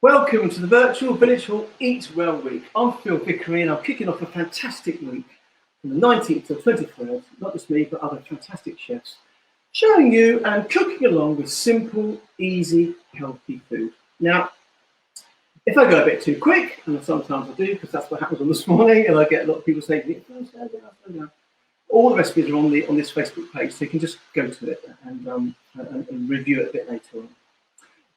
Welcome to the virtual Village Hall Eat Well week. I'm Phil Vickery and I'm kicking off a fantastic week from the 19th to the 23rd, not just me but other fantastic chefs, showing you and cooking along with simple, easy, healthy food. Now, if I go a bit too quick, and sometimes I do because that's what happens on this morning, and I get a lot of people saying, slow down. All the recipes are on this Facebook page, so you can just go to it and review it a bit later on.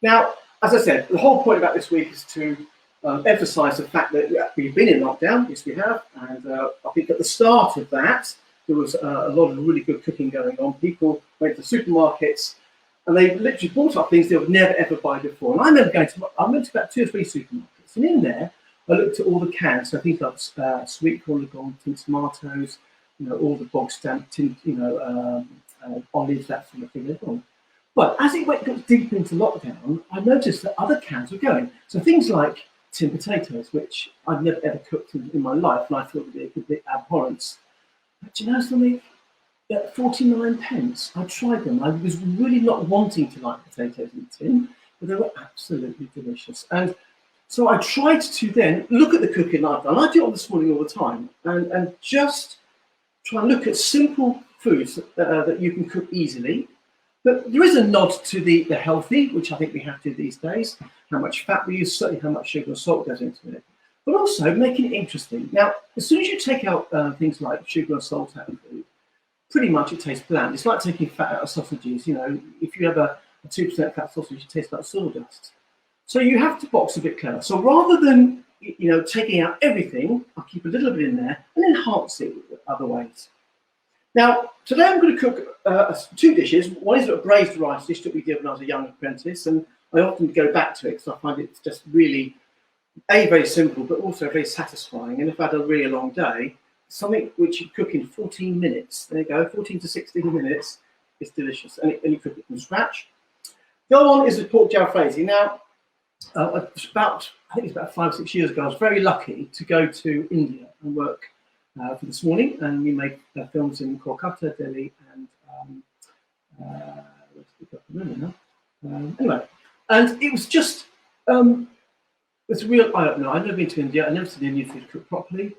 Now, as I said, the whole point about this week is to emphasise the fact that we've been in lockdown, yes we have, and I think at the start of that, there was a lot of really good cooking going on. People went to supermarkets and they literally bought up things they would never ever buy before. And I remember I went to about 2 or 3 supermarkets, and in there, I looked at all the cans, so things like sweet corn, tin tomatoes, all the bog stamp tin, olives, that sort of thing. But as it got deeper into lockdown, I noticed that other cans were going. So things like tin potatoes, which I'd never ever cooked in my life, and I thought would be a bit abhorrent. But do you know something? At 49 pence, I tried them. I was really not wanting to like potatoes in tin, but they were absolutely delicious. And so I tried to then look at the cooking I've done. I do it this morning all the time, and just try and look at simple foods that you can cook easily. But there is a nod to the healthy, which I think we have to these days, how much fat we use, certainly how much sugar and salt goes into it, but also making it interesting. Now, as soon as you take out things like sugar and salt out of food, pretty much it tastes bland. It's like taking fat out of sausages. If you have a 2% fat sausage, it tastes like sawdust. So you have to box a bit clever. So rather than taking out everything, I'll keep a little bit in there and enhance it with other ways. Now, today I'm going to cook 2 dishes. One is a braised rice dish that we did when I was a young apprentice, and I often go back to it because I find it's just really, very simple, but also very satisfying. And if I had a really long day, something which you cook in 14 minutes, there you go, 14 to 16 minutes, is delicious. And you cook it from scratch. The other one is the pork jalfrezi. Now, I think it's about 5 or 6 years ago, I was very lucky to go to India and work for This Morning, and we made films in Kolkata, Delhi, and anyway, and it was just it's a real eye opener. I've never been to India. I've never seen Indian food cooked properly,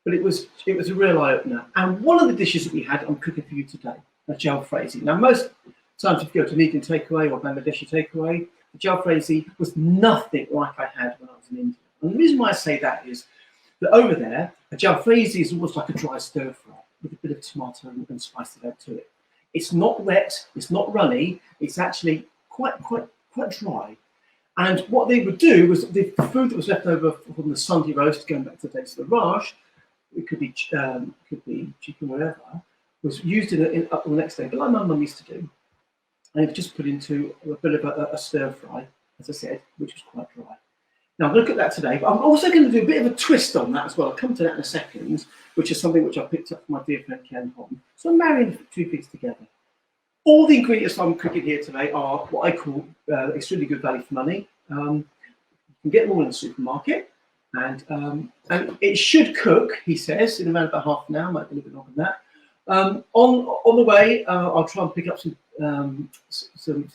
but it was a real eye opener. And one of the dishes that we had, I'm cooking for you today, a jalfrezi. Now, most times if you go to an Indian takeaway or Bangladeshi takeaway, the jalfrezi was nothing like I had when I was in India. And the reason why I say that is that over there, a jalfrezi is almost like a dry stir fry with a bit of tomato and spice to add to it. It's not wet, it's not runny, it's actually quite dry. And what they would do was the food that was left over from the Sunday roast, going back to the days of the Raj, it could be chicken, whatever, was used up the next day, but like my mum used to do. And it was just put into a bit of a stir fry, as I said, which was quite dry. Now, I'm going to cook that today, but I'm also going to do a bit of a twist on that as well. I'll come to that in a second, which is something which I picked up from my dear friend Ken Hom. So I'm marrying the 2 things together. All the ingredients I'm cooking here today are what I call extremely good value for money. You can get them all in the supermarket, and it should cook, he says, in around about half an hour, might be a little bit longer than that. On the way, I'll try and pick up some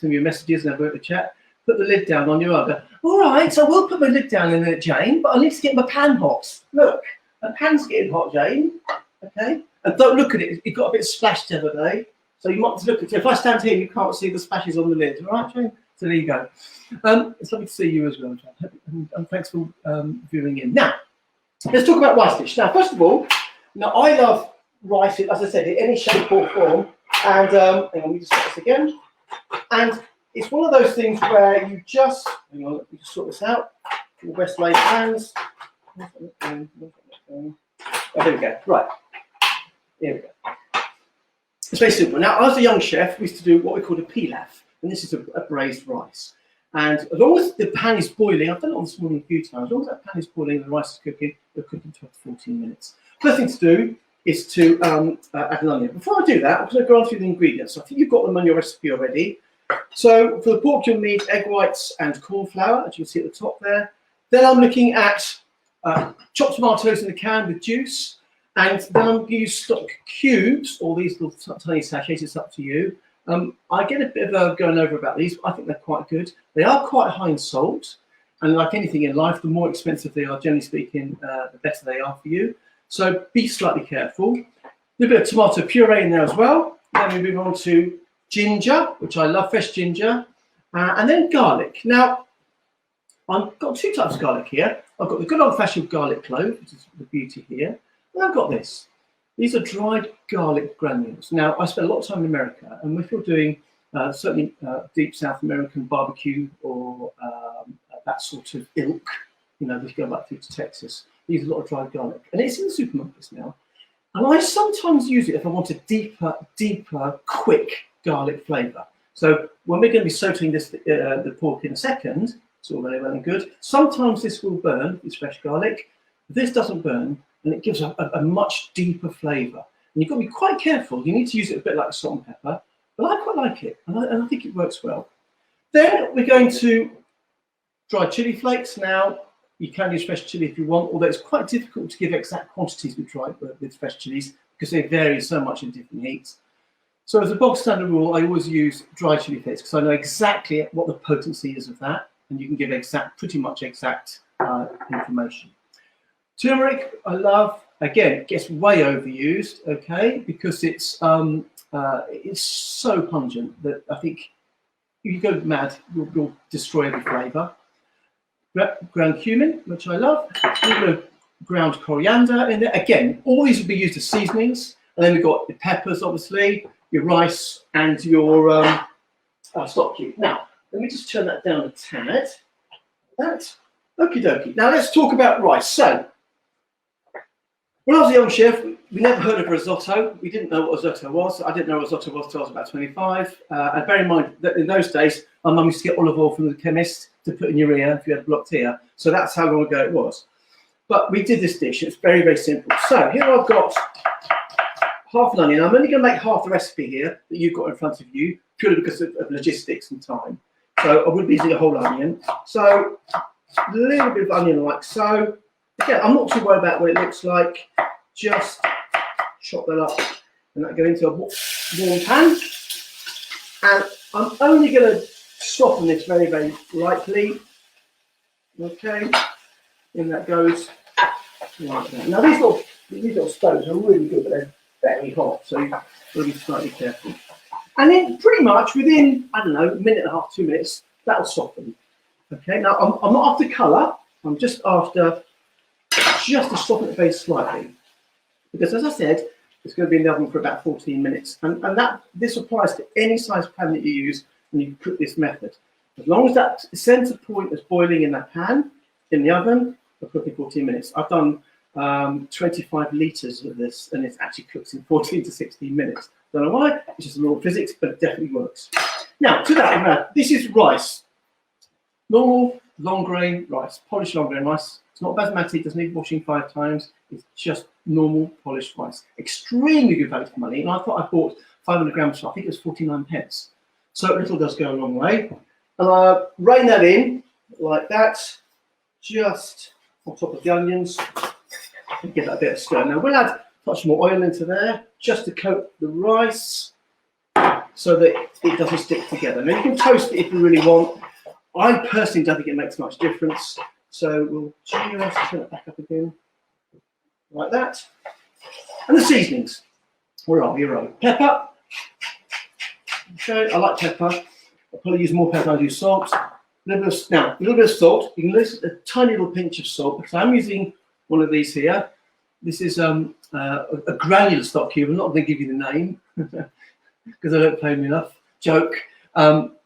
of your messages and have a bit of a chat. Put the lid down on your other. All right, so I will put my lid down in it, Jane, but I need to get my pan hot. Look, my pan's getting hot, Jane. Okay? And don't look at it. It got a bit splashed the other day. So you might look at it. If I stand here, you can't see the splashes on the lid. All right, Jane? So there you go. It's lovely to see you as well, Jane. And thanks for viewing in. Now, let's talk about rice dish. Now, first of all, I love rice, as I said, in any shape or form. And hang on, we just get this again. And it's one of those things where you just, hang on, let me just sort this out. Your best laid plans. Oh, there we go. Right. Here we go. It's very simple. Now, as a young chef, we used to do what we called a pilaf, and this is a braised rice. And as long as the pan is boiling, I've done it on this morning a few times, as long as that pan is boiling and the rice is cooking, you're cooking 12 to 14 minutes. First thing to do is to add an onion. Before I do that, I'm going to go on through the ingredients. So I think you've got them on your recipe already. So for the pork, you'll need egg whites and cornflour, as you can see at the top there. Then I'm looking at chopped tomatoes in a can with juice. And then I'm going to use stock cubes, or these little tiny sachets, it's up to you. I get a bit of a going over about these, but I think they're quite good. They are quite high in salt. And like anything in life, the more expensive they are, generally speaking, the better they are for you. So be slightly careful. A little bit of tomato puree in there as well. Then we move on to ginger, which I love, fresh ginger, and then garlic. Now, I've got two types of garlic here. I've got the good old-fashioned garlic clove, which is the beauty here. And I've got this. These are dried garlic granules. Now, I spent a lot of time in America, and if you're doing certainly deep South American barbecue or that sort of ilk, you know, if you go back through to Texas, they use a lot of dried garlic. And it's in the supermarkets now. And I sometimes use it if I want a deeper, quick garlic flavour. So when we're going to be sauteing this, the pork in a second, it's all very well and good. Sometimes this will burn, this fresh garlic. This doesn't burn, and it gives a much deeper flavour. And you've got to be quite careful. You need to use it a bit like salt and pepper, but I quite like it, and I think it works well. Then we're going to dry chili flakes. Now, you can use fresh chili if you want, although it's quite difficult to give exact quantities with fresh chilies because they vary so much in different heats. So as a bog standard rule, I always use dry chili flakes because I know exactly what the potency is of that, and you can give pretty much exact information. Turmeric, I love. Again, it gets way overused, okay, because it's so pungent that I think if you go mad, you'll destroy every flavour. Ground cumin, which I love. A little bit of ground coriander in there. Again, all these would be used as seasonings. And then we've got the peppers, obviously, your rice, and your stock cube. Now, let me just turn that down a tad. That, okie dokie. Now let's talk about rice. So, when I was a young chef, we never heard of risotto. We didn't know what risotto was. I didn't know what risotto was until I was about 25. And bear in mind that in those days, my mum used to get olive oil from the chemist to put in your ear if you had blocked ear. So that's how long ago it was. But we did this dish. It's very, very simple. So here I've got half an onion. I'm only going to make half the recipe here that you've got in front of you, purely because of logistics and time. So I wouldn't be using a whole onion. So a little bit of onion like so. Again, I'm not too worried about what it looks like. Just chop that up and that go into a warm pan. And I'm only going to soften this very, very lightly. Okay, and that goes like that. Now these little stoves are really good, but they're very hot, so you've got to be slightly careful. And then pretty much within, I don't know, a minute and a half, 2 minutes, that'll soften. Okay, now I'm not after colour, I'm just after to soften it very slightly. Because as I said, it's going to be in the oven for about 14 minutes. And this applies to any size pan that you use when you cook this method. As long as that centre point is boiling in that pan, in the oven, we're cooking 14 minutes. I've done 25 litres of this, and it actually cooks in 14 to 16 minutes. Don't know why, it's just a law of physics, but it definitely works. Now, to that, this is rice. Normal, long grain rice, polished long grain rice. It's not basmati, doesn't need washing 5 times. It's just normal polished rice. Extremely good value for money. And I thought I bought 500 grams for, I think it was 49 pence. So little does go a long way. And I rain that in like that, just on top of the onions, and give that a bit of stir. Now we'll add a touch more oil into there, just to coat the rice, so that it doesn't stick together. Now you can toast it if you really want. I personally don't think it makes much difference. So we'll just turn it back up again, like that. And the seasonings. Where are we? Right. Pepper. Okay, I like pepper. I'll probably use more pepper than I do salt. A little bit of salt. You can use a tiny little pinch of salt because I'm using one of these here. This is a granular stock cube. I'm not going to give you the name because I don't pay them enough. Joke.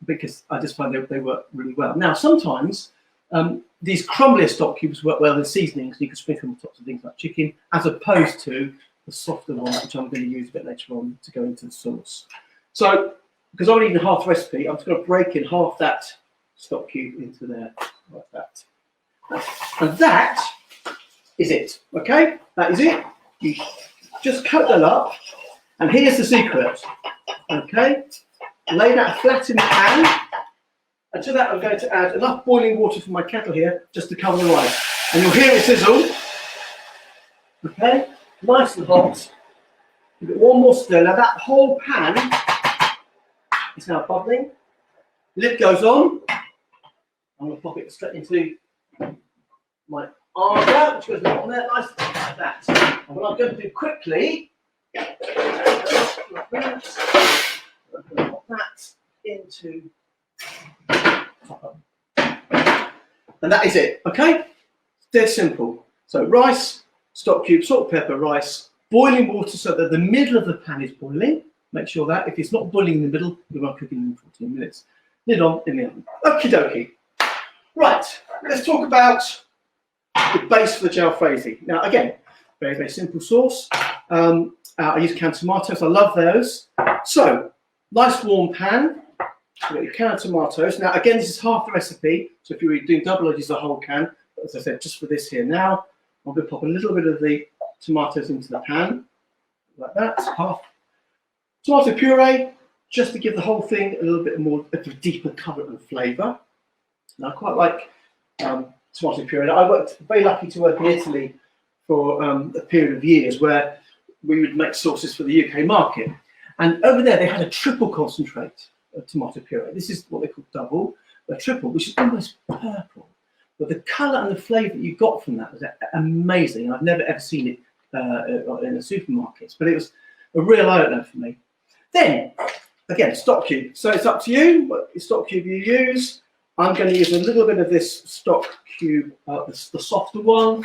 Because I just find they work really well. Now, sometimes these crumblier stock cubes work well with seasonings. You can sprinkle on top of things like chicken, as opposed to the softer ones, which I'm going to use a bit later on to go into the sauce. So, because I'm eating half the recipe, I'm just going to break in half that stock cube into there, like that. And that is it, okay? That is it. You just cut that up, and here's the secret, okay? Lay that flat in the pan, and to that I'm going to add enough boiling water from my kettle here just to cover the rice. And you'll hear it sizzle, okay? Nice and hot. Give it one more stir. Now that whole pan is now bubbling. Lid goes on. I'm going to pop it straight into my armour, which goes on there, nice like that. And what I'm going to do quickly, like that, I'm going to pop that into, and that is it, okay? Dead simple. So rice, stock cube, salt, pepper, rice, boiling water so that the middle of the pan is boiling. Make sure that if it's not boiling in the middle, you're not cooking in 14 minutes. Lid on in the oven. Okie dokie. Right, let's talk about the base for the jalfrezi. Now again, very, very simple sauce. I use canned tomatoes, I love those. So, nice warm pan. You've got your canned tomatoes. Now again, this is half the recipe, so if you were doing double, I'd use the whole can. But as I said, just for this here now, I'm going to pop a little bit of the tomatoes into the pan, like that, half. Tomato puree, just to give the whole thing a little bit more of a deeper colour and flavour. Now I quite like tomato puree. I worked, very lucky to work in Italy for a period of years where we would make sauces for the UK market. And over there they had a triple concentrate of tomato puree. This is what they call double, a triple, which is almost purple. But the colour and the flavour that you got from that was amazing. I've never ever seen it in the supermarkets, but it was a real eye-opener for me. Then, again, stock cube. So it's up to you what stock cube you use. I'm going to use a little bit of this stock cube, the softer one.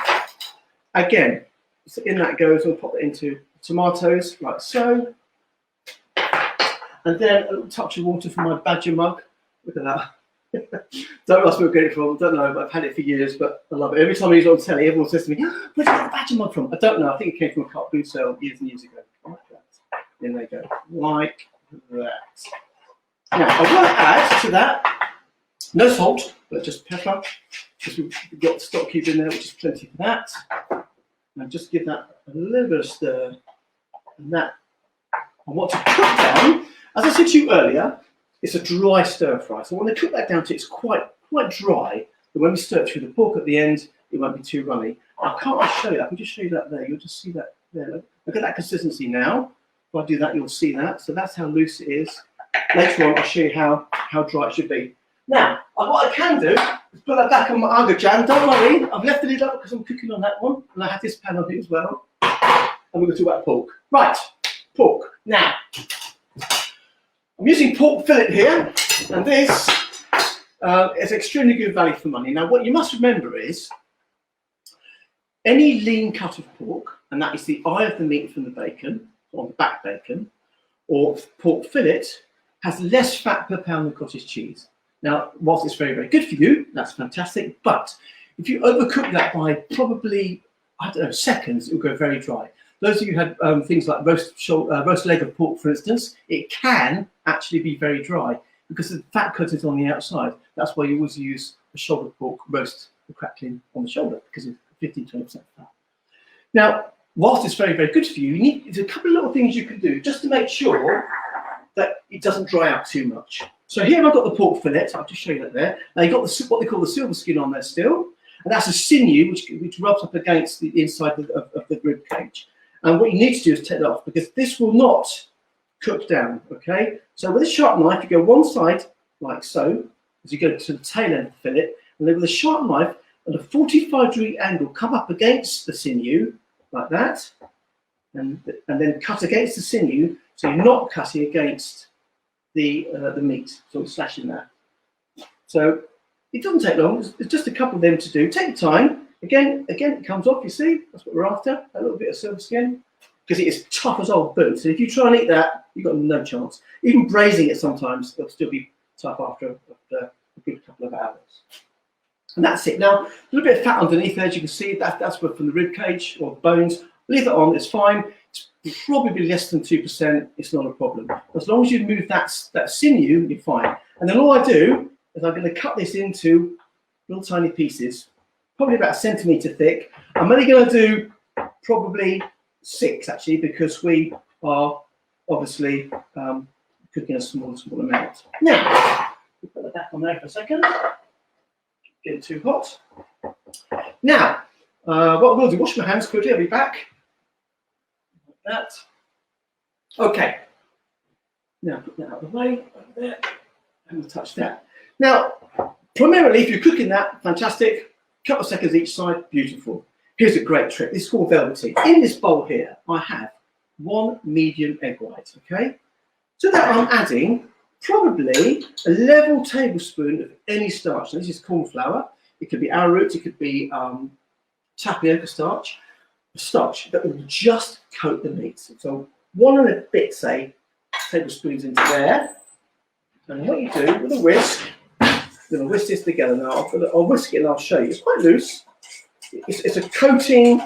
Again, so in that goes, I'll pop it into tomatoes, like so. And then a little touch of water from my badger mug. Look at that. Don't ask me where I get it from. I don't know, but I've had it for years, but I love it. Every time I use it on telly, everyone says to me, where'd you get the badger mug from? I don't know. I think it came from a cut food sale years and years ago. Like that. Then they go, like that. Now, I want to add to that, no salt, but just pepper. Because we've got the stock cube in there, which is plenty for that. And just give that a little bit of stir. And that, I want to cook down. As I said to you earlier, it's a dry stir fry. So when I cook that down to it's quite dry, but when we stir it through the pork at the end, it won't be too runny. I can't show you that. I can just show you that there. You'll just see that there. Look at that consistency now. If I do that, you'll see that. So that's how loose it is. Later on, I'll show you how dry it should be. Now, what I can do is put that back on my agar jan. Don't worry, I've left the lid up because I'm cooking on that one, and I have this pan on it as well. And we're going to talk about pork. Right, pork. Now, I'm using pork fillet here, and this is extremely good value for money. Now, what you must remember is any lean cut of pork, and that is the eye of the meat from the bacon, or the back bacon, or pork fillet, has less fat per pound than cottage cheese. Now, whilst it's very, very good for you, that's fantastic, but if you overcook that by probably, I don't know, seconds, it will go very dry. Those of you who had things like roast leg of pork, for instance, it can actually be very dry because the fat content is on the outside. That's why you always use a shoulder pork roast for crackling on the shoulder because of 15–20% fat. Now, whilst it's very, very good for you, there's a couple of little things you can do just to make sure that it doesn't dry out too much. So here I've got the pork fillet. I'll just show you that there. Now you've got what they call the silver skin on there still, and that's a sinew which rubs up against the inside of the rib cage. And what you need to do is take that off because this will not cook down, okay? So with a sharp knife, you go one side like so, as you go to the tail end of the fillet, and then with a sharp knife at a 45-degree angle, come up against the sinew, like that, and then cut against the sinew, so you're not cutting against the meat, so it's slashing that. So it doesn't take long, it's just a couple of them to do. Take your time. Again, it comes off, you see, that's what we're after, a little bit of silver skin, because it is tough as old boots. So if you try and eat that, you've got no chance. Even braising it sometimes, it'll still be tough after a good couple of hours. And that's it. Now, a little bit of fat underneath there, as you can see, that's from the rib cage or bones. Leave that on, it's fine. It's probably less than 2%, it's not a problem. As long as you move that sinew, you're fine. And then all I do is I'm going to cut this into little tiny pieces, probably about 1 centimetre thick. I'm only going to do probably 6 actually, because we are obviously cooking a small amount. Now, we'll put that back on there for a second. Getting too hot. Now, what we'll do, wash my hands quickly, I'll be back. Like that. Okay. Now, put that out of the way, over there, and we'll touch that. Now, primarily, if you're cooking that, fantastic. Couple of seconds each side, beautiful. Here's a great trick. This is called velveteen. In this bowl here, I have 1 medium egg white, okay? To that I'm adding probably a level tablespoon of any starch. Now, this is cornflour. It could be arrowroot, it could be tapioca starch. A starch that will just coat the meat. So 1 and a bit, say, tablespoons into there. And what you do with a whisk, I'm going to whisk this together now. I'll whisk it and I'll show you. It's quite loose. It's a coating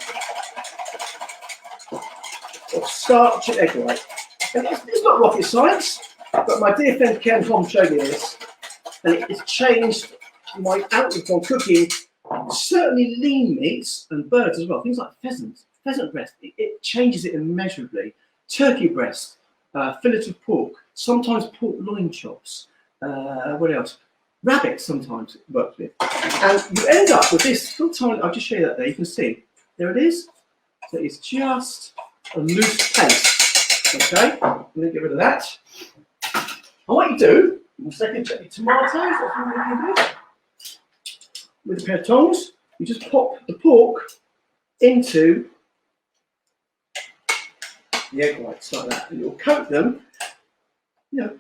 of starch and egg white. And it's not rocket science, but my dear friend Ken Tom showed me this, and it's changed my outlook on cooking. Certainly lean meats and birds as well, things like pheasant breast, it changes it immeasurably. Turkey breast, fillet of pork, sometimes pork loin chops, what else? Rabbit sometimes it works with. And you end up with this little tiny, I'll just show you that there, you can see. There it is. So it's just a loose paste. Okay, I'm going to get rid of that. And what you do, in a second, check your tomatoes, that's what you do. With a pair of tongs, you just pop the pork into the egg whites like that, and you'll coat them. You know,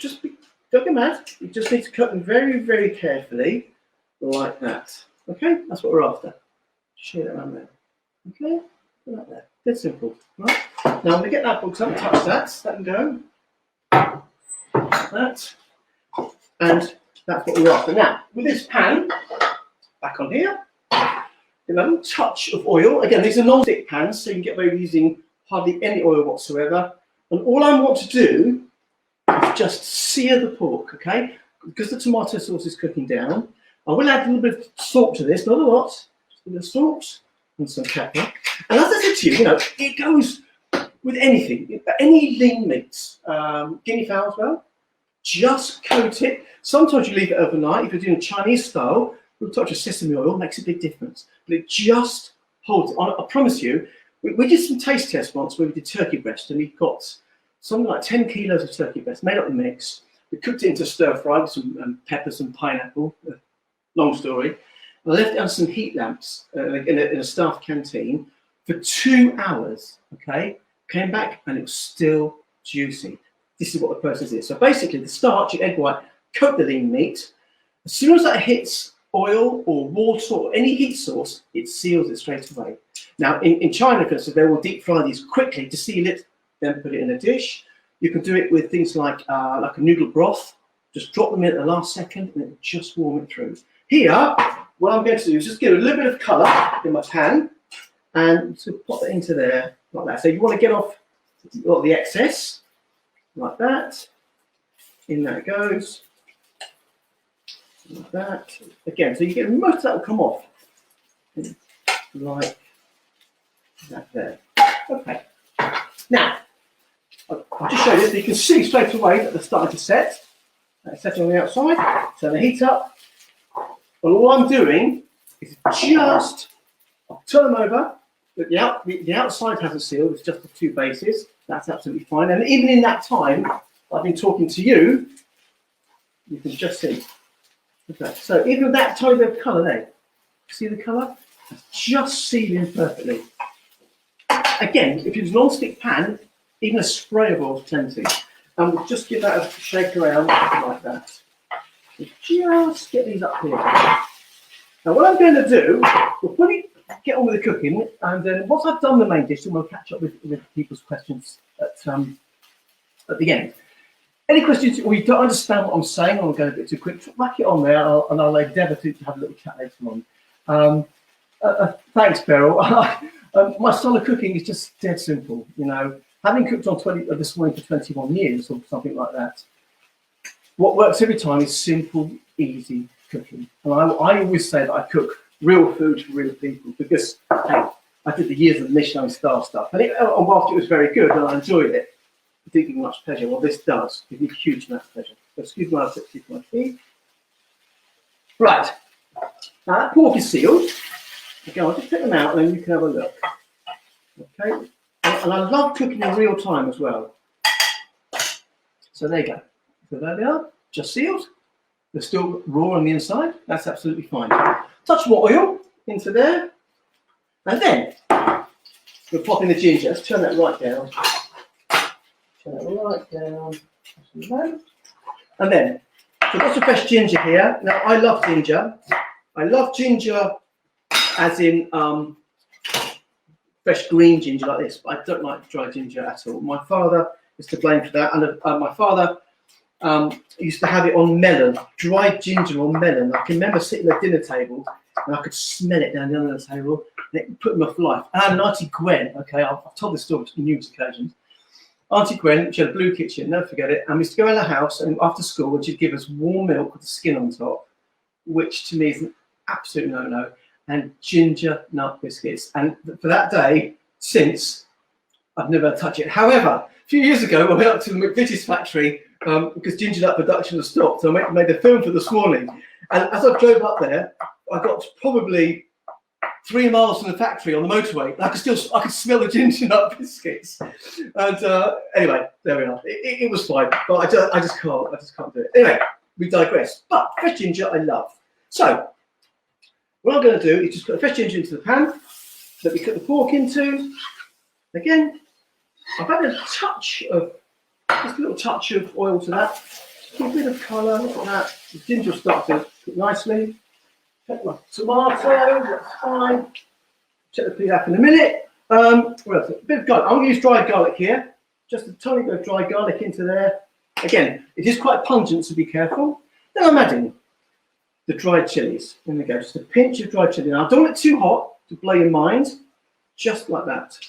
don't get mad. You just need to coat them very, very carefully, like that. Okay, that's what we're after. Share that around there. Okay, like that. Dead simple. Right. Now I'm going to get that box up, touch that. That can go. That, and that's what we're after. Now with this pan. Back on here, a little touch of oil. Again, these are non-stick pans, so you can get away with using hardly any oil whatsoever. And all I want to do is just sear the pork, okay? Because the tomato sauce is cooking down, I will add a little bit of salt to this, not a lot, just a bit of salt and some pepper. And as I said to you, it goes with anything, any lean meats, guinea fowl as well. Just coat it. Sometimes you leave it overnight if you're doing Chinese style. A touch of sesame oil makes a big difference, but it just holds it. I promise you, we did some taste tests once where we did turkey breast, and we got something like 10 kilos of turkey breast, made up the mix. We cooked it into stir fry with some peppers and pineapple. Long story. I left it on some heat lamps in a staff canteen for 2 hours. Okay, came back and it was still juicy. This is what the process is. So basically, the starch, the egg white, coat the lean meat. As soon as that hits oil or water or any heat source, it seals it straight away. Now, in China, for instance, they will deep fry these quickly to seal it, then put it in a dish. You can do it with things like a noodle broth. Just drop them in at the last second and it will just warm it through. Here, what I'm going to do is just get a little bit of colour in my pan and to pop it into there like that. So you want to get off a lot of the excess, like that. In there it goes. Like that. Again, so you get most of that will come off. Like that there. Okay. Now, I'll just show you this. You can see straight away that they're starting to set. It's setting on the outside. Turn the heat up. Well, all I'm doing is just I'll turn them over. But the outside hasn't sealed. It's just the two bases. That's absolutely fine. And even in that time, I've been talking to you. You can just see. Okay, so even with that tiny bit of colour there, see the colour? It's just sealing perfectly. Again, if it's a non-stick pan, even a spray of oil is plenty. And we'll just give that a shake around like that. Just get these up here. Now what I'm going to do, we'll probably get on with the cooking, and then once I've done the main dish, then we'll catch up with people's questions at the end. Any questions, or you don't understand what I'm saying, or I'm going a bit too quick, whack it on there, and I'll endeavour to have a little chat later on. Thanks, Beryl. My style of cooking is just dead simple. Having cooked on this morning for 21 years or something like that, what works every time is simple, easy cooking. And I always say that I cook real food for real people because, hey, I did the years of Michelin star stuff, and whilst it was very good and I enjoyed it, it didn't give me much pleasure. Well, this does give me a huge amount of pleasure. So excuse my teeth. Right. Now that pork is sealed. Okay, I'll just take them out and then you can have a look. Okay. And I love cooking in real time as well. So there you go. So there they are, just sealed. They're still raw on the inside. That's absolutely fine. Touch more oil. into there. And then we'll pop in the ginger. Let's turn that right down. Turn that right down. And then, so I've got some fresh ginger here. Now, I love ginger. I love ginger as in fresh green ginger like this, but I don't like dry ginger at all. My father is to blame for that. And my father used to have it on melon, dried ginger on melon. I can remember sitting at the dinner table and I could smell it down the end of the table and it put me off life. And I had an Auntie Gwen, okay, I've told this story on numerous occasions. Auntie Gwen, she had a blue kitchen, never forget it, and we used to go in the house and after school and she'd give us warm milk with the skin on top, which to me is an absolute no-no, and ginger nut biscuits. And for that day, since, I've never touched it. However, a few years ago, I went up to the McVitie's factory because ginger nut production was stopped. So I made a film for this morning. And as I drove up there, I got probably 3 miles from the factory on the motorway. And I could smell the ginger nut biscuits. And anyway, there we are. It was fine, but I just can't do it. Anyway, we digress. But fresh ginger, I love. So what I'm going to do is just put the fresh ginger into the pan that we cook the pork into. Again, I've added just a little touch of oil to that. Just a bit of colour, look at that. The ginger will start to cook nicely. Check my tomato, that's fine. Check the pilaf in a minute. What else? A bit of garlic. I'm going to use dried garlic here. Just a tiny bit of dried garlic into there. Again, it is quite pungent, so be careful. Then I'm adding the dried chilies. In we go, just a pinch of dried chili. Now, I don't want it too hot to blow your mind. Just like that.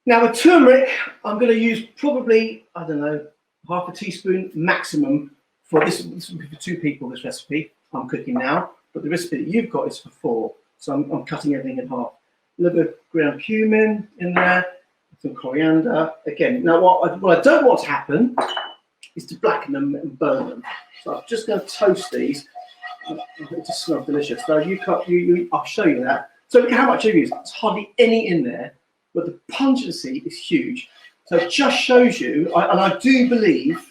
Now, the turmeric, I'm going to use probably, I don't know, half a teaspoon maximum for this. This will be for 2 people, this recipe I'm cooking now. But the recipe that you've got is for 4. So I'm cutting everything in half. A little bit of ground cumin in there, some coriander. Again, now what I don't want to happen is to blacken them and burn them. So I'm just going to toast these. It just smells delicious. So I'll show you that. So look how much I've used. There's hardly any in there, but the pungency is huge. So it just shows you, and I do believe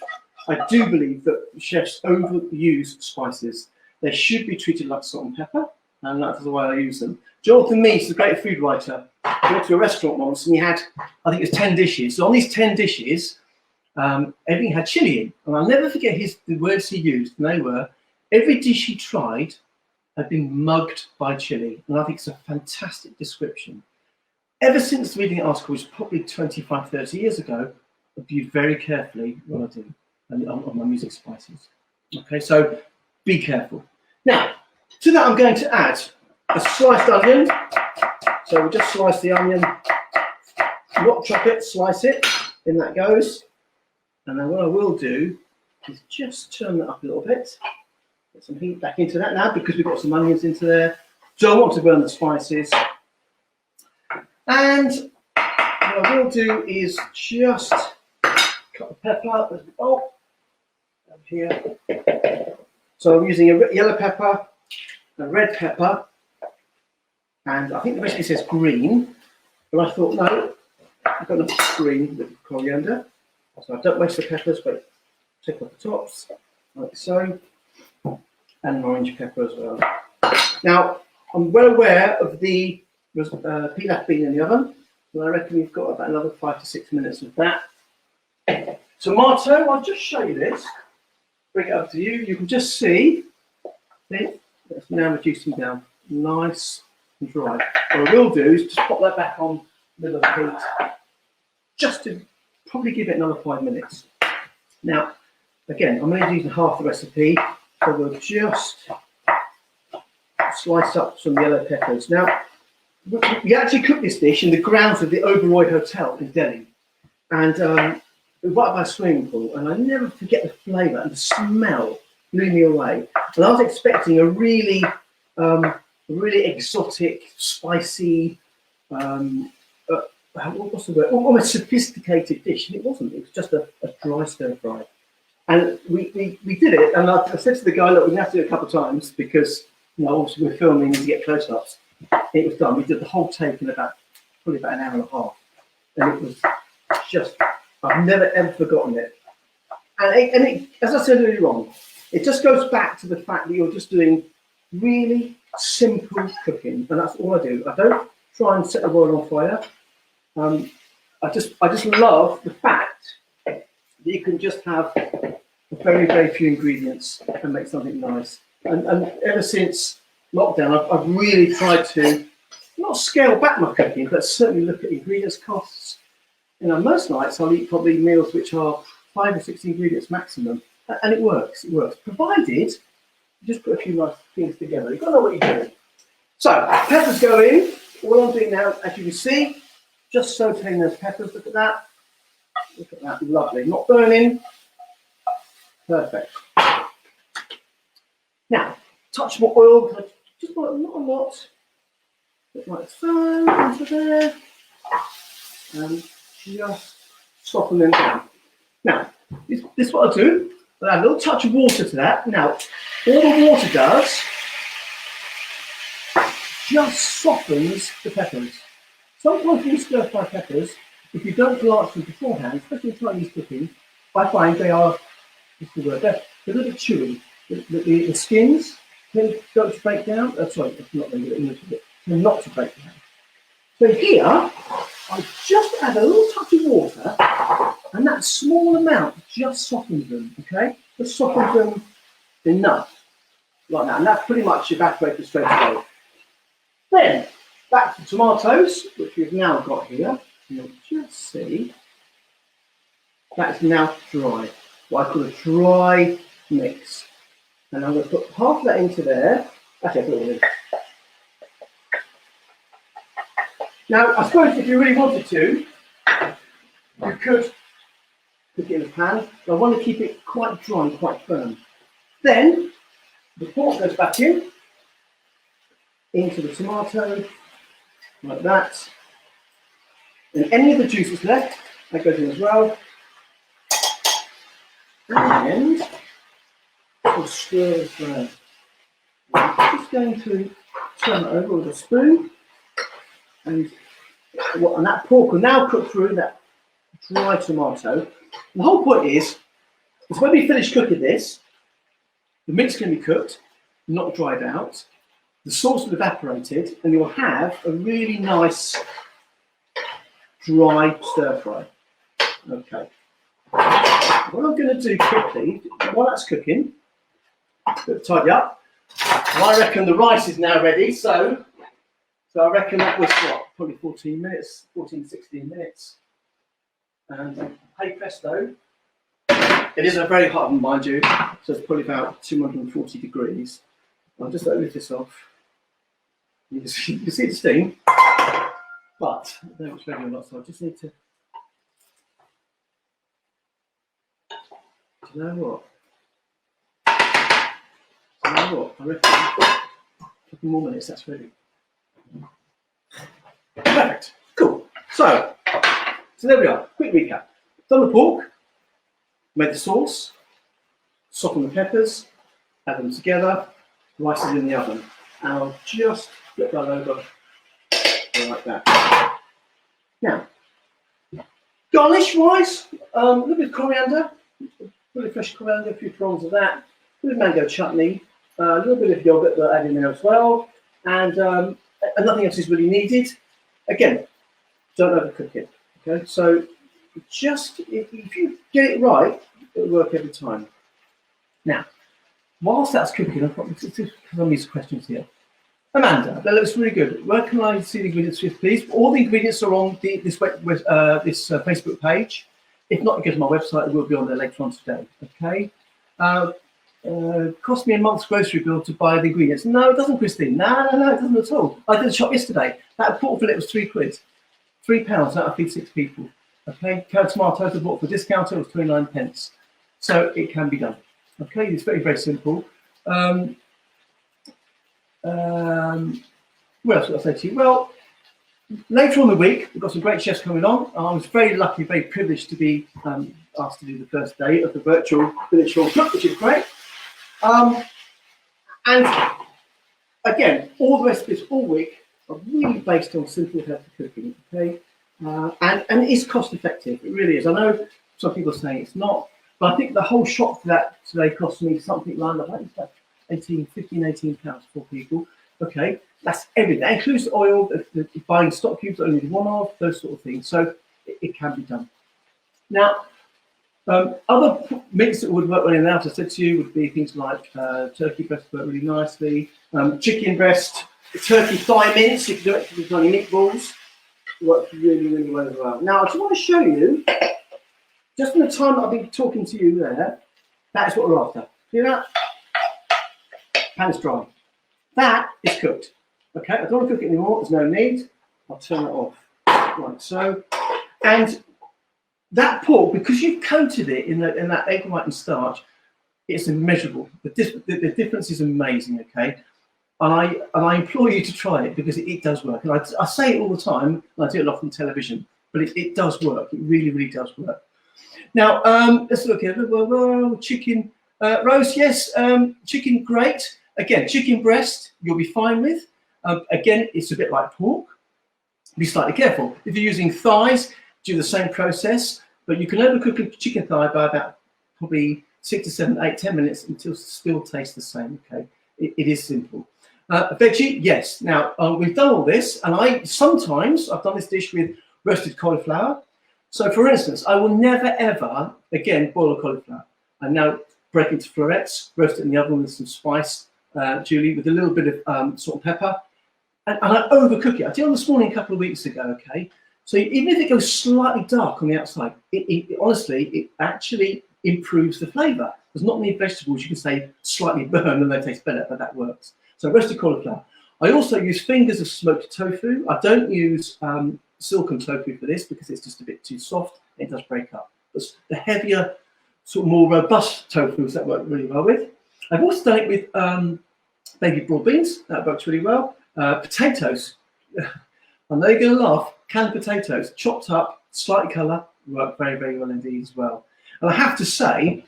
that chefs overuse spices. They should be treated like salt and pepper, and that's the way I use them. Jonathan Meese is a great food writer. I went to a restaurant once and he had, I think it was 10 dishes. So on these 10 dishes, everything had chili in. And I'll never forget the words he used, and they were, every dish he tried had been mugged by chili. And I think it's a fantastic description. Ever since reading the article, which was probably 25, 30 years ago, I've viewed very carefully what I do on my music spices. Okay, so be careful. Now, to that I'm going to add a sliced onion. So we'll just slice the onion, not chop it, slice it, in that goes. And then what I will do is just turn that up a little bit. Get some heat back into that now because we've got some onions into there. Don't want to burn the spices. And what I will do is just cut the pepper. There's the bulk over here. So I'm using a yellow pepper, a red pepper, and I think the recipe says green, but I thought, no, I've got enough green with coriander. So I don't waste the peppers, but take off the tops, like so, and an orange pepper as well. Now, I'm well aware of the pilaf being in the oven, and I reckon we've got about another 5 to 6 minutes of that. Tomato, I'll just show you this. Bring it up to you. You can just see it's now reducing down nice and dry. What I will do is just pop that back on middle of the heat, just to probably give it another 5 minutes. Now, again, I'm only using half the recipe, so we'll just slice up some yellow peppers. Now, we actually cooked this dish in the grounds of the Oberoi Hotel in Delhi, and right by a swimming pool, and I never forget the flavour and the smell blew me away. And I was expecting a really exotic, spicy, what's the word? Almost sophisticated dish, and it wasn't. It was just a dry stir fry. And we did it, and I said to the guy, look, we have to do it a couple of times because, you know, obviously we're filming to get close-ups. It was done. We did the whole take in probably about an hour and a half, and it was just, I've never ever forgotten it. And it, as I said earlier on, it just goes back to the fact that you're just doing really simple cooking, and that's all I do. I don't try and set the oil on fire. I just love the fact that you can just have very, very few ingredients and make something nice. And ever since lockdown, I've really tried to not scale back my cooking, but certainly look at ingredients costs. You know, most nights I'll eat probably meals which are 5 or 6 ingredients maximum, and it works. It works, provided you just put a few nice things together. You've got to know what you're doing. So peppers go in. All I'm doing now, as you can see, just sauteing those peppers. Look at that. Look at that. Lovely. Not burning. Perfect. Now, touch more oil. Just not a lot. Bit like so. Into there. And just soften them down. Now, this is what I'll do. I'll add a little touch of water to that. Now, all the water does just softens the peppers. Sometimes when you stir fry peppers, if you don't blanch them beforehand, especially in Chinese cooking, I find they are, what's the word, they're a little bit chewy. The skins tend to break down. Sorry, it's not really good. Tend not to break down. So here, I just add a little touch of water, and that small amount just softens them, okay? Just softens them enough, like that. And that's pretty much evaporated straight away. Then, back to tomatoes, which we've now got here. You'll just see that's now dry, what I call a dry mix. And I'm going to put half of that into there. Actually, I put it in. Now, I suppose if you really wanted to, you could cook it in a pan, but I want to keep it quite dry and quite firm. Then, the pork goes back into the tomato, like that. And any of the juices left, that goes in as well. And we'll stir this around. I'm just going to turn it over with a spoon. And that pork will now cook through that dry tomato. The whole point is when we finish cooking this, the meat's going to be cooked, not dried out. The sauce will have evaporated, and you'll have a really nice dry stir fry. Okay. What I'm going to do quickly, while that's cooking, tidy up. And I reckon the rice is now ready, so I reckon that was what, probably 14 minutes, 14, 16 minutes. And hey presto, it is a very hot oven, mind you, so it's probably about 240 degrees. I'll just lift this off. You can see the steam, but I don't know what's ready or not, so I just need to. Do you know what? I reckon a couple more minutes, that's ready. Perfect. Cool. So there we are. Quick recap. Done the pork, made the sauce, softened the peppers, add them together, rice is in the oven. And I'll just flip that over like that. Now, garnish wise, a little bit of coriander, really fresh coriander, a few fronds of that, a bit of mango chutney, a little bit of yogurt that I add in there as well, and nothing else is really needed. Again, don't overcook it. Okay, so just if you get it right, it'll work every time. Now, whilst that's cooking, I've got some of these questions here. Amanda, that looks really good. Where can I see the ingredients with, please? All the ingredients are on this Facebook page. If not, you go to my website. It will be on there later on today. Okay. Cost me a month's grocery bill to buy the ingredients. No, it doesn't, Christine. No, it doesn't at all. I did the shop yesterday. That pork fillet was £3. £3. That'll feed 6 people. Okay. Carrot tomatoes I bought for discount. It was 29p. So it can be done. Okay. It's very, very simple. What else would I say to you? Well, later on in the week, we've got some great chefs coming on. I was very lucky, very privileged to be asked to do the first day of the virtual Village Shore Cook, which is great. And again, all the recipes all week are really based on simple, healthy cooking. Okay, and it is cost effective. It really is. I know some people are saying it's not, but I think the whole shop for that today cost me something like that. £18 for people. Okay, that's everything. That includes the oil, the buying stock cubes that only need one of, those sort of things. So it can be done. Now, other meats that would work well in there, as I said to you, would be things like turkey breast work really nicely, chicken breast, turkey thigh mince. You can do it with tiny meatballs. Works really, really well as well. Now, I just want to show you, just in the time that I've been talking to you there, that is what we're after. See that? Pan's dry. That is cooked. Okay, I don't want to cook it anymore. There's no need. I'll turn it off. Right, so, and that pork, because you've coated it in that egg white and starch, it's immeasurable. The difference is amazing. Okay, and I implore you to try it because it does work. And I say it all the time. And I do it a lot on television, but it does work. It really, really does work. Now let's look at it. Chicken roast, yes. Chicken, great. Again, chicken breast, you'll be fine with. Again, it's a bit like pork. Be slightly careful. If you're using thighs, do the same process, but you can overcook a chicken thigh by about probably 6 to 7, 8, 10 minutes until it still tastes the same. Okay, it is simple. Veggie, yes. Now we've done all this, and I've done this dish with roasted cauliflower. So, for instance, I will never ever again boil a cauliflower. I now break into florets, roast it in the oven with some spice, Julie, with a little bit of salt and pepper, and I overcook it. I did it this morning a couple of weeks ago. Okay. So even if it goes slightly dark on the outside, honestly, it actually improves the flavour. There's not many vegetables you can say slightly burn and they taste better, but that works. So roasted cauliflower. I also use fingers of smoked tofu. I don't use silken tofu for this because it's just a bit too soft and it does break up. But the heavier, sort of more robust tofus, that work really well with. I've also done it with baby broad beans. That works really well. Potatoes. I know you're going to laugh. Canned potatoes, chopped up, slight colour, work very, very well indeed as well. And I have to say,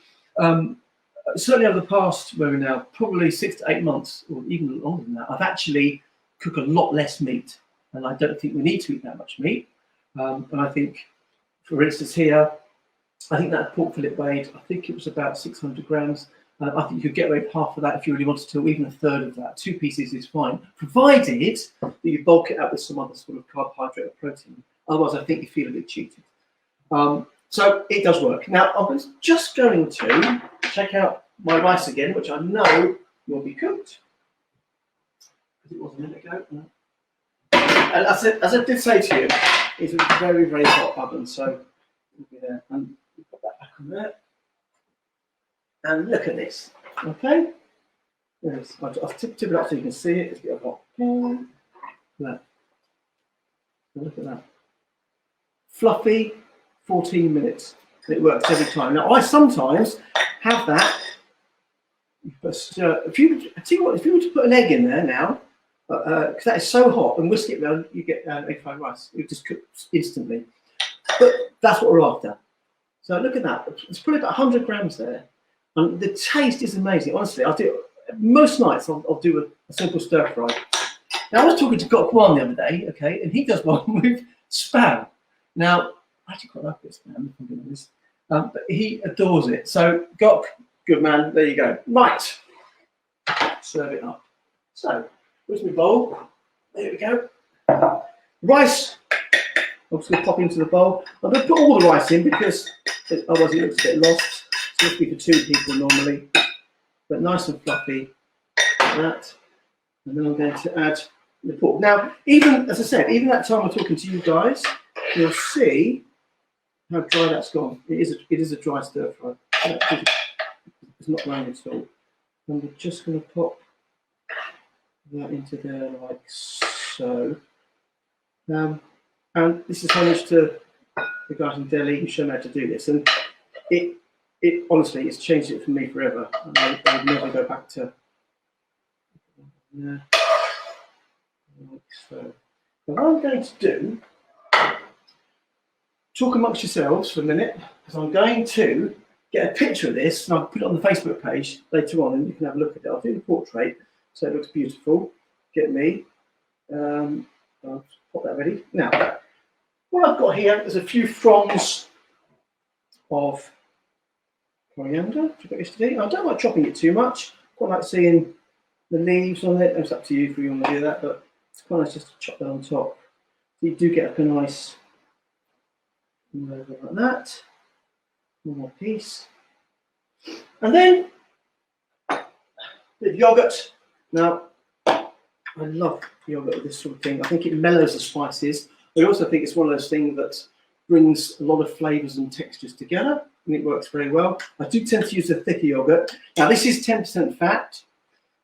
certainly over the past, where we're now, probably 6 to 8 months, or even longer than that, I've actually cooked a lot less meat. And I don't think we need to eat that much meat. And I think, for instance here, I think that pork fillet weighed, I think it was about 600 grams. I think you could get away with half of that if you really wanted to, or even a third of that. 2 pieces is fine, provided that you bulk it up with some other sort of carbohydrate or protein. Otherwise, I think you feel a bit cheated. So it does work. Now, I'm just going to check out my rice again, which I know will be cooked. It was a minute ago. No. And as I did say to you, it's a very, very hot oven, so we'll be there. And put that back on there. And look at this, okay? Yes, I'll tip it up so you can see it. It's a bit hot. Look at that. Fluffy, 14 minutes. It works every time. Now, I sometimes have that. If you were to put an egg in there now, because that is so hot, and whisk it around, you get egg fried rice. It just cooks instantly. But that's what we're after. So look at that. It's probably about 100 grams there. And the taste is amazing. Honestly, I'll do it most nights. I'll do a simple stir fry. Now, I was talking to Gok Wan the other day, okay, and he does one with spam. Now, I actually quite like this spam, if I'm being honest, but he adores it. So, Gok, good man. There you go. Right, serve it up. So, where's my bowl? There we go. Rice. I'm just going to pop into the bowl. I'm going to put all the rice in because otherwise it looks a bit lost. It's be for 2 people normally, but nice and fluffy, like that. And then I'm going to add the pork. Now, even as I said, even that time I'm talking to you guys, you'll see how dry that's gone. It is a dry stir fry. It's not running at all. And we're just going to pop that into there like so. And this is homage to the guys in Delhi who showed me how to do this, and it honestly, it's changed it for me forever. I would never go back to. Like so. Now, what I'm going to do, talk amongst yourselves for a minute, because I'm going to get a picture of this and I'll put it on the Facebook page later on, and you can have a look at it. I'll do the portrait so it looks beautiful. Get me. I'll pop that ready. Now, what I've got here is a few fronds of coriander, which I got yesterday. I don't like chopping it too much. Quite like seeing the leaves on it. It's up to you if you want to do that, but it's quite nice just to chop that on top. So you do get like a nice like that. One more piece. And then a bit of yogurt. Now, I love yogurt with this sort of thing. I think it mellows the spices. I also think it's one of those things that brings a lot of flavours and textures together, and it works very well. I do tend to use a thicker yogurt. Now, this is 10% fat.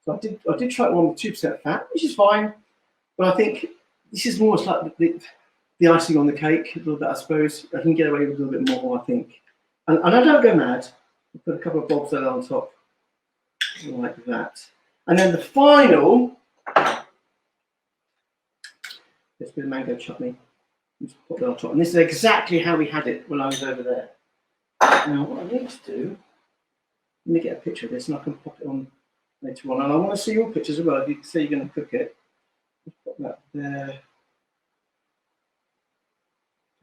So I did try one with 2% fat, which is fine. But I think this is almost like the icing on the cake, a little bit, I suppose. I can get away with a little bit more, I think. And I don't go mad. I put a couple of bobs there on top, like that. And then the final, this bit of mango chutney. Just put that on top. And this is exactly how we had it when I was over there. Now, what I need to do, let me get a picture of this and I can pop it on later on. And I want to see your pictures as well. If you say you're going to cook it, just put that there.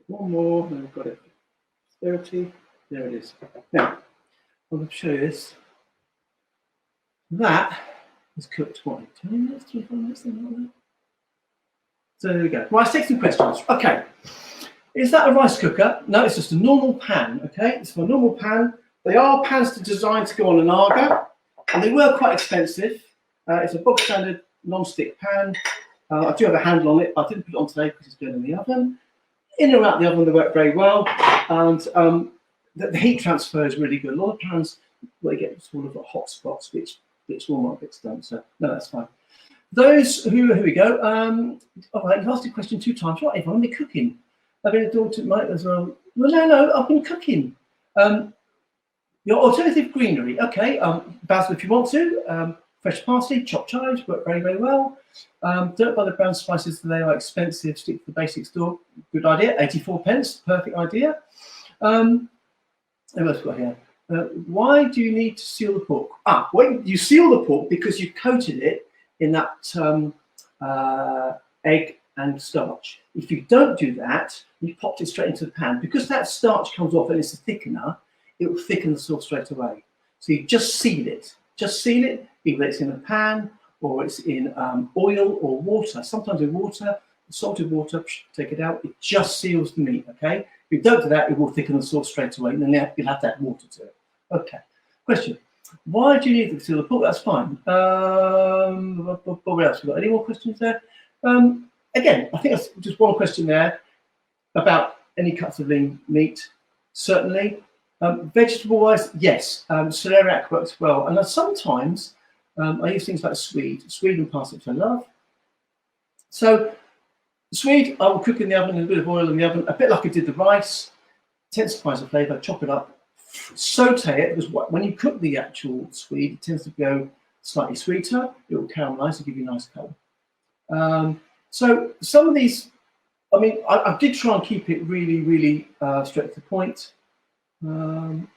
One more, and we've got it. 30. There it is. Now, I'm going to show you this. That is cooked, what, 20 minutes, 25 minutes, something like that? So there we go. Right, let's take some questions. Okay. Is that a rice cooker? No, it's just a normal pan, okay? It's a normal pan. They are pans designed to go on an Aga, and they were quite expensive. It's a bog standard non-stick pan. I do have a handle on it. I didn't put it on today because it's going in the oven. In and out the oven, they work very well. And the heat transfer is really good. A lot of pans, they get sort of hot spots, which warm up, bits don't. So, no, that's fine. Those who, here we go. All right, you asked a question 2 times. Right, I've been cooking. I've been a daughter Mike as well. Well, no, I've been cooking. Your alternative greenery. Okay, basil if you want to. Fresh parsley, chopped chives work very, very well. Don't buy the brown spices, they are expensive. Stick to the basic store. Good idea. 84 pence, perfect idea. What else got here? Why do you need to seal the pork? Well, you seal the pork because you've coated it in that egg and starch. If you don't do that, you popped it straight into the pan. Because that starch comes off and it's a thickener, it will thicken the sauce straight away. So you just seal it. Just seal it, either it's in a pan or it's in oil or water. Sometimes in water, salted water, take it out. It just seals the meat, okay? If you don't do that, it will thicken the sauce straight away, and then you'll have that water to it. Okay. Question. Why do you need to seal the pork? That's fine. What else? We got any more questions there? Again, I think that's just one question there about any cuts of lean meat. Certainly. Vegetable-wise, yes. Celeriac works well. And sometimes I use things like swede and parsnips I love. So swede, I will cook in the oven, a bit of oil in the oven, a bit like I did the rice. Intensifies the flavour, chop it up, saute it, because when you cook the actual swede, it tends to go slightly sweeter. It will caramelise and give you a nice colour. So some of these, I mean, I did try and keep it really, really straight to the point. And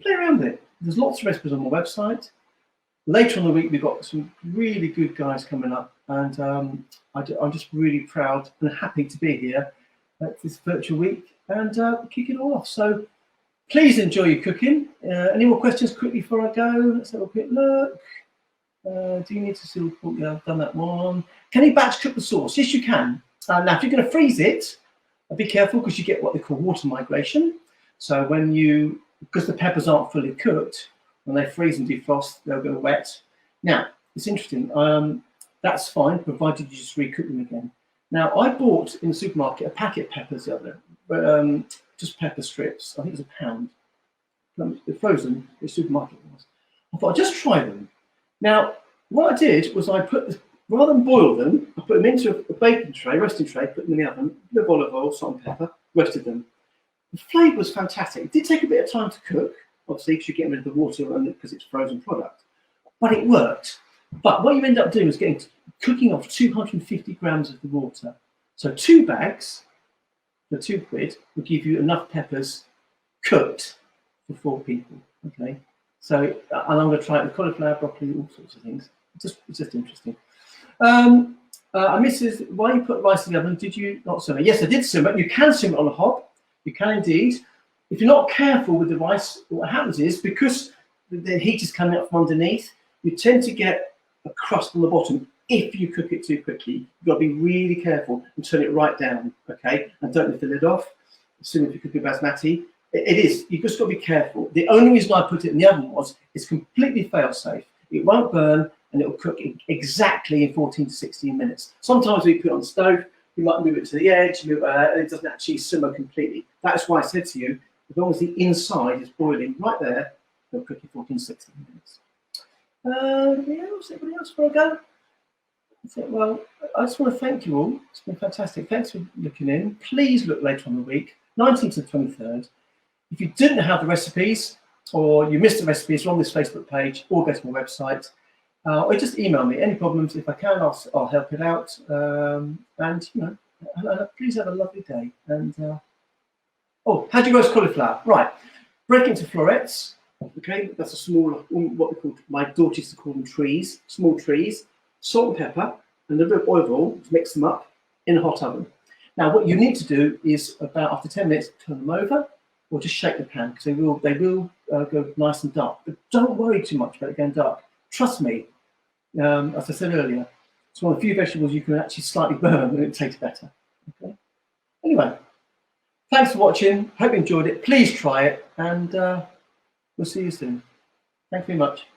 play around with it. There's lots of recipes on my website. Later on the week, we've got some really good guys coming up, and I'm just really proud and happy to be here at this virtual week and kick it all off. So please enjoy your cooking. Any more questions quickly before I go? Let's have a quick look. Do you need to seal the pork? Yeah, I've done that one. Can you batch cook the sauce? Yes, you can. Now, if you're going to freeze it, be careful because you get what they call water migration. So because the peppers aren't fully cooked, when they freeze and defrost, they'll go wet. Now, it's interesting. That's fine, provided you just recook them again. Now, I bought in the supermarket a packet of peppers the other day, just pepper strips. I think it was £1. They're frozen, the supermarket was. I thought I'd just try them. Now, what I did was rather than boil them, I put them into a baking tray, roasting tray, put them in the oven, a bit of olive oil, salt and pepper, roasted them. The flavour was fantastic. It did take a bit of time to cook, obviously, because you're getting rid of the water because it's a frozen product. But it worked. But what you end up doing is cooking off 250 grams of the water. So 2 bags for £2 will give you enough peppers cooked for 4 people. Okay. So, and I'm going to try it with cauliflower, broccoli, all sorts of things. It's just interesting. Mrs. Why you put rice in the oven? Did you not simmer? Yes, I did simmer. You can simmer on a hob. You can indeed. If you're not careful with the rice, what happens is because the heat is coming up from underneath, you tend to get a crust on the bottom if you cook it too quickly. You've got to be really careful and turn it right down, okay? And don't lift the lid off. Assuming if you cook it basmati, it is. You've just got to be careful. The only reason I put it in the oven was it's completely fail-safe. It won't burn and it will cook exactly in 14 to 16 minutes. Sometimes when you put it on the stove, you might move it to the edge, and it doesn't actually simmer completely. That's why I said to you, as long as the inside is boiling right there, it'll cook in 14 to 16 minutes. Anybody else before I go? Well, I just want to thank you all. It's been fantastic. Thanks for looking in. Please look later on the week, 19th to the 23rd. If you didn't have the recipes or you missed the recipes, they're on this Facebook page or go to my website. Or just email me. Any problems, if I can, I'll help it out. And, please have a lovely day. And, how do you roast cauliflower? Right. Break into florets. Okay, that's a small, what we call, my daughter used to call them trees, small trees. Salt and pepper and a little bit of oil to mix them up in a hot oven. Now, what you need to do is about after 10 minutes, turn them over or just shake the pan because they will go nice and dark. But don't worry too much about it going dark. Trust me, as I said earlier, it's one of the few vegetables you can actually slightly burn and it tastes better. Okay. Anyway, thanks for watching. Hope you enjoyed it. Please try it and we'll see you soon. Thank you very much.